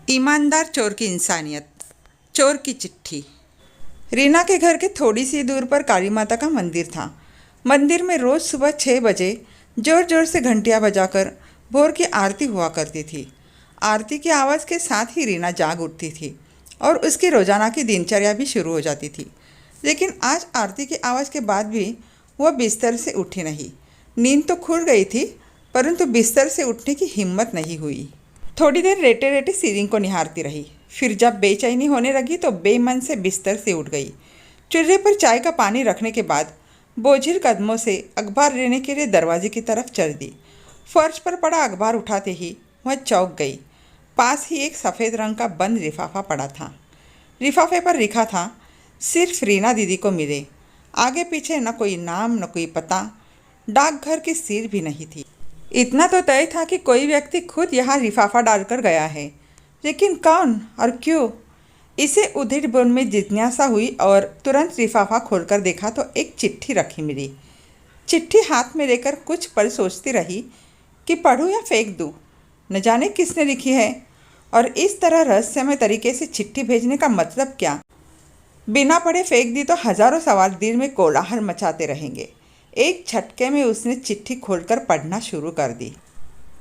ईमानदार चोर की इंसानियत। चोर की चिट्ठी। रीना के घर के थोड़ी सी दूर पर काली माता का मंदिर था। मंदिर में रोज़ सुबह 6 बजे जोर जोर से घंटियाँ बजाकर भोर की आरती हुआ करती थी। आरती की आवाज़ के साथ ही रीना जाग उठती थी और उसकी रोज़ाना की दिनचर्या भी शुरू हो जाती थी। लेकिन आज आरती की आवाज़ के बाद भी वह बिस्तर से उठी नहीं। नींद तो खुल गई थी, परंतु बिस्तर से उठने की हिम्मत नहीं हुई। थोड़ी देर लेटे लेटे सीलिंग को निहारती रही। फिर जब बेचैनी होने लगी तो बेमन से बिस्तर से उठ गई। चूल्हे पर चाय का पानी रखने के बाद बोझिल कदमों से अखबार लेने के लिए दरवाजे की तरफ चल दी। फर्श पर पड़ा अखबार उठाते ही वह चौंक गई। पास ही एक सफ़ेद रंग का बंद लिफाफा पड़ा था। लिफाफे पर लिखा था, सिर्फ रीना दीदी को मिले। आगे पीछे न कोई नाम न कोई पता, डाकघर की सील भी नहीं थी। इतना तो तय था कि कोई व्यक्ति खुद यहाँ लिफाफा डालकर गया है, लेकिन कौन और क्यों? इसे उधेड़ बुन में जिज्ञासा हुई और तुरंत लिफाफा खोलकर देखा तो एक चिट्ठी रखी मिली। चिट्ठी हाथ में लेकर कुछ पल सोचती रही कि पढूं या फेंक दूं। न जाने किसने लिखी है और इस तरह रहस्यमय तरीके से चिट्ठी भेजने का मतलब क्या? बिना पढ़े फेंक दी तो हजारों सवाल दिल में कोलाहल मचाते रहेंगे। एक झटके में उसने चिट्ठी खोलकर पढ़ना शुरू कर दी।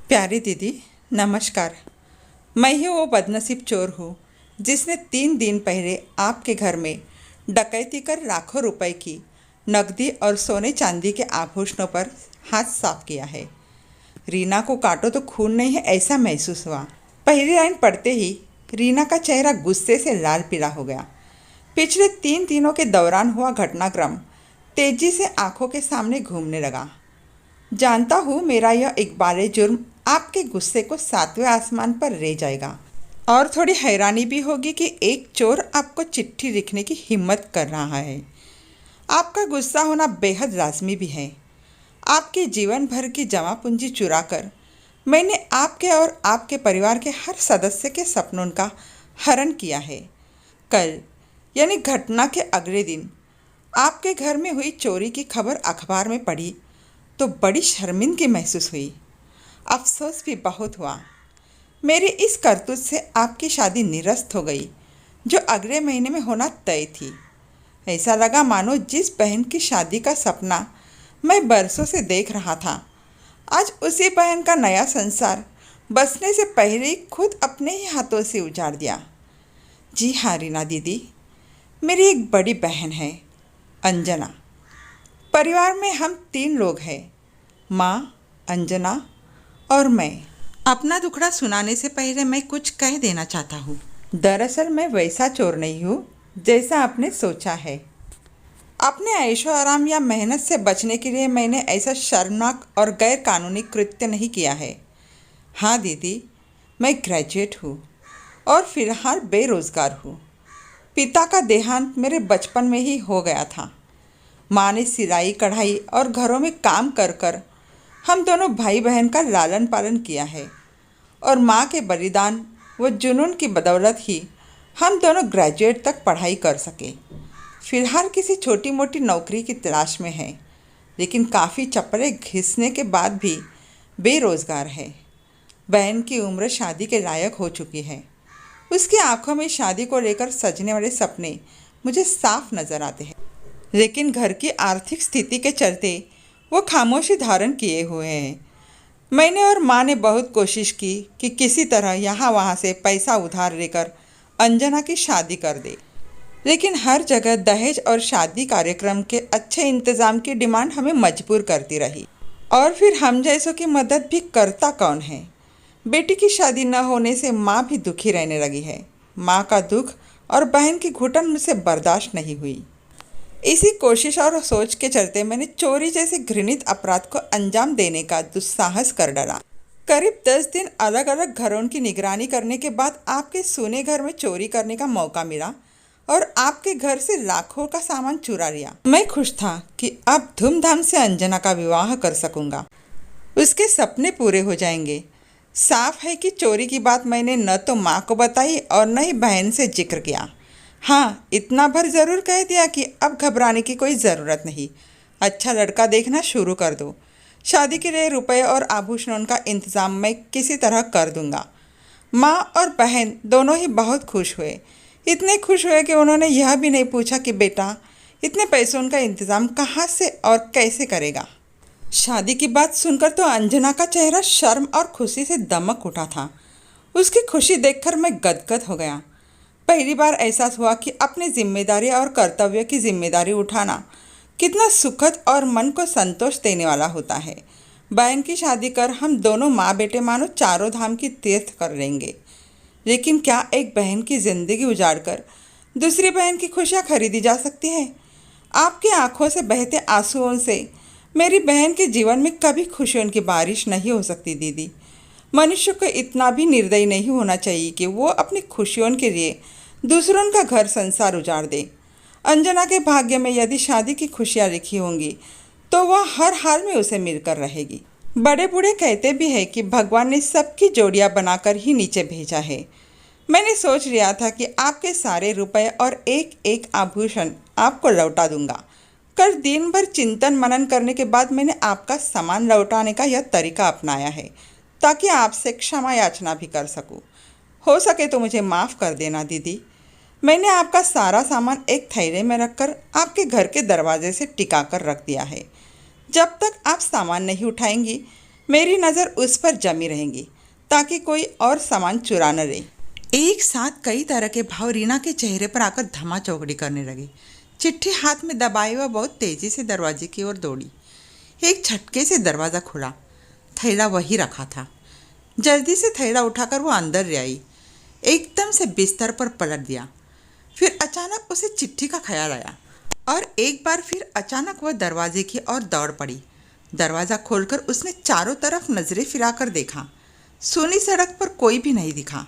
प्यारी दीदी, नमस्कार। मैं ही वो बदनसीब चोर हूँ जिसने 3 दिन पहले आपके घर में डकैती कर लाखों रुपए की नकदी और सोने चांदी के आभूषणों पर हाथ साफ किया है। रीना को काटो तो खून नहीं है, ऐसा महसूस हुआ। पहली लाइन पढ़ते ही रीना का चेहरा गुस्से से लाल पीला हो गया। पिछले 3 दिनों के दौरान हुआ घटनाक्रम तेजी से आंखों के सामने घूमने लगा। जानता हूँ मेरा यह इकबाल जुर्म आपके गुस्से को 7वें आसमान पर ले जाएगा और थोड़ी हैरानी भी होगी कि एक चोर आपको चिट्ठी लिखने की हिम्मत कर रहा है। आपका गुस्सा होना बेहद लाजमी भी है। आपके जीवन भर की जमा पूंजी चुरा कर मैंने आपके और आपके परिवार के हर सदस्य के सपनों का हरण किया है। कल यानी घटना के अगले दिन आपके घर में हुई चोरी की खबर अखबार में पढ़ी तो बड़ी शर्मिंदगी महसूस हुई। अफसोस भी बहुत हुआ। मेरी इस करतूत से आपकी शादी निरस्त हो गई, जो अगले महीने में होना तय थी। ऐसा लगा मानो जिस बहन की शादी का सपना मैं बरसों से देख रहा था, आज उसी बहन का नया संसार बसने से पहले ही खुद अपने ही हाथों से उजाड़ दिया। जी हाँ रीना दीदी, मेरी एक बड़ी बहन है, अंजना। परिवार में हम 3 लोग हैं, माँ, अंजना और मैं। अपना दुखड़ा सुनाने से पहले मैं कुछ कह देना चाहता हूँ। दरअसल मैं वैसा चोर नहीं हूँ जैसा आपने सोचा है। अपने ऐशो आराम या मेहनत से बचने के लिए मैंने ऐसा शर्मनाक और गैर कानूनी कृत्य नहीं किया है। हाँ दीदी, मैं ग्रेजुएट हूँ और फिलहाल बेरोज़गार हूँ। पिता का देहांत मेरे बचपन में ही हो गया था। माँ ने सिलाई कढ़ाई और घरों में काम कर कर हम दोनों भाई बहन का लालन पालन किया है और माँ के बलिदान व जुनून की बदौलत ही हम दोनों ग्रेजुएट तक पढ़ाई कर सके। फिलहाल किसी छोटी मोटी नौकरी की तलाश में है, लेकिन काफ़ी चप्पलें घिसने के बाद भी बेरोज़गार है। बहन की उम्र शादी के लायक हो चुकी है। उसकी आंखों में शादी को लेकर सजने वाले सपने मुझे साफ नज़र आते हैं, लेकिन घर की आर्थिक स्थिति के चलते वो खामोशी धारण किए हुए हैं। मैंने और माँ ने बहुत कोशिश की कि किसी तरह यहाँ वहाँ से पैसा उधार लेकर अंजना की शादी कर दे, लेकिन हर जगह दहेज और शादी कार्यक्रम के अच्छे इंतज़ाम की डिमांड हमें मजबूर करती रही। और फिर हम जैसों की मदद भी करता कौन है? बेटी की शादी न होने से माँ भी दुखी रहने लगी है। माँ का दुख और बहन की घुटन मुझसे बर्दाश्त नहीं हुई। इसी कोशिश और सोच के चलते मैंने चोरी जैसे घृणित अपराध को अंजाम देने का दुस्साहस कर डाला। करीब 10 दिन अलग अलग घरों की निगरानी करने के बाद आपके सूने घर में चोरी करने का मौका मिला और आपके घर से लाखों का सामान चुरा लिया। मैं खुश था कि अब धूमधाम से अंजना का विवाह कर सकूंगा, उसके सपने पूरे हो जाएंगे। साफ है कि चोरी की बात मैंने न तो माँ को बताई और न ही बहन से जिक्र किया। हाँ, इतना भर ज़रूर कह दिया कि अब घबराने की कोई ज़रूरत नहीं। अच्छा लड़का देखना शुरू कर दो। शादी के लिए रुपए और आभूषणों का इंतज़ाम मैं किसी तरह कर दूंगा। माँ और बहन दोनों ही बहुत खुश हुए। इतने खुश हुए कि उन्होंने यह भी नहीं पूछा कि बेटा इतने पैसों का इंतज़ाम कहाँ से और कैसे करेगा। शादी की बात सुनकर तो अंजना का चेहरा शर्म और खुशी से दमक उठा था। उसकी खुशी देखकर मैं गदगद हो गया। पहली बार एहसास हुआ कि अपनी जिम्मेदारी और कर्तव्य की जिम्मेदारी उठाना कितना सुखद और मन को संतोष देने वाला होता है। बहन की शादी कर हम दोनों माँ बेटे मानो चारों धाम की तीर्थ कर लेंगे। लेकिन क्या एक बहन की ज़िंदगी उजाड़ कर दूसरी बहन की खुशियाँ खरीदी जा सकती है? आपकी आंखों से बहते आंसुओं से मेरी बहन के जीवन में कभी खुशियों की बारिश नहीं हो सकती दीदी। मनुष्य को इतना भी निर्दयी नहीं होना चाहिए कि वो अपनी खुशियों के लिए दूसरों का घर संसार उजाड़ दे। अंजना के भाग्य में यदि शादी की खुशियाँ लिखी होंगी तो वह हर हाल में उसे मिलकर रहेगी। बड़े बूढ़े कहते भी हैं कि भगवान ने सबकी जोड़ियाँ बनाकर ही नीचे भेजा है। मैंने सोच लिया था कि आपके सारे रुपए और एक एक आभूषण आपको लौटा दूंगा। कल दिन भर चिंतन मनन करने के बाद मैंने आपका सामान लौटाने का यह तरीका अपनाया है ताकि आपसे क्षमा याचना भी कर सकूं। हो सके तो मुझे माफ़ कर देना दीदी। मैंने आपका सारा सामान एक थैले में रखकर आपके घर के दरवाजे से टिका कर रख दिया है। जब तक आप सामान नहीं उठाएंगी मेरी नज़र उस पर जमी रहेगी ताकि कोई और सामान चुरा न ले। एक साथ कई तरह के भाव रीना के चेहरे पर आकर धमा चौकड़ी करने लगे। चिट्ठी हाथ में दबाए हुए बहुत तेजी से दरवाजे की ओर दौड़ी। एक झटके से दरवाज़ा खुला। थैला वही रखा था। जल्दी से थैला उठाकर वो अंदर ले आई। एकदम से बिस्तर पर पलट दिया। फिर अचानक उसे चिट्ठी का ख्याल आया और एक बार फिर अचानक वह दरवाजे की ओर दौड़ पड़ी। दरवाज़ा खोलकर उसने चारों तरफ नजरें फिराकर देखा। सूनी सड़क पर कोई भी नहीं दिखा।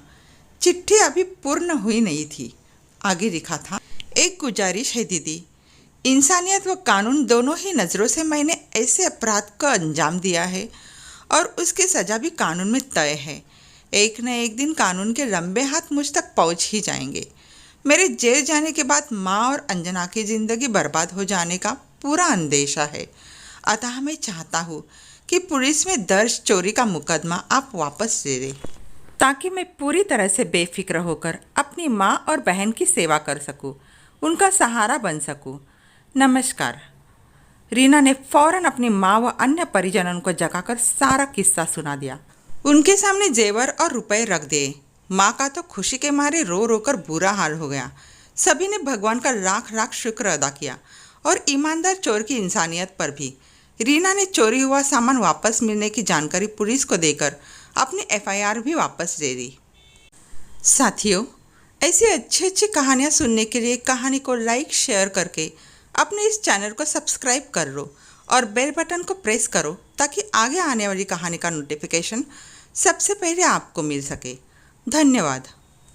चिट्ठी अभी पूर्ण हुई नहीं थी। आगे लिखा था, एक गुजारिश है दीदी, इंसानियत व कानून दोनों ही नज़रों से मैंने ऐसे अपराध को अंजाम दिया है और उसकी सज़ा भी कानून में तय है। एक न एक दिन कानून के लंबे हाथ मुझ तक पहुंच ही जाएंगे। मेरे जेल जाने के बाद माँ और अंजना की ज़िंदगी बर्बाद हो जाने का पूरा अंदेशा है। अतः मैं चाहता हूँ कि पुलिस में दर्ज चोरी का मुकदमा आप वापस ले लें ताकि मैं पूरी तरह से बेफिक्र होकर अपनी माँ और बहन की सेवा कर सकूं, उनका सहारा बन सकूं। नमस्कार। रीना ने फौरन अपनी माँ व अन्य परिजनों को जगाकर सारा किस्सा सुना दिया। उनके सामने जेवर और रुपए रख दिए। माँ का तो खुशी के मारे रो रो कर बुरा हाल हो गया। सभी ने भगवान का लाख लाख शुक्र अदा किया और ईमानदार चोर की इंसानियत पर भी। रीना ने चोरी हुआ सामान वापस मिलने की जानकारी पुलिस को देकर अपनी एफआईआर भी वापस ले ली। साथियों, ऐसी अच्छी अच्छी कहानियाँ सुनने के लिए कहानी को लाइक शेयर करके अपने इस चैनल को सब्सक्राइब कर लो और बेल बटन को प्रेस करो ताकि आगे आने वाली कहानी का नोटिफिकेशन सबसे पहले आपको मिल सके। धन्यवाद।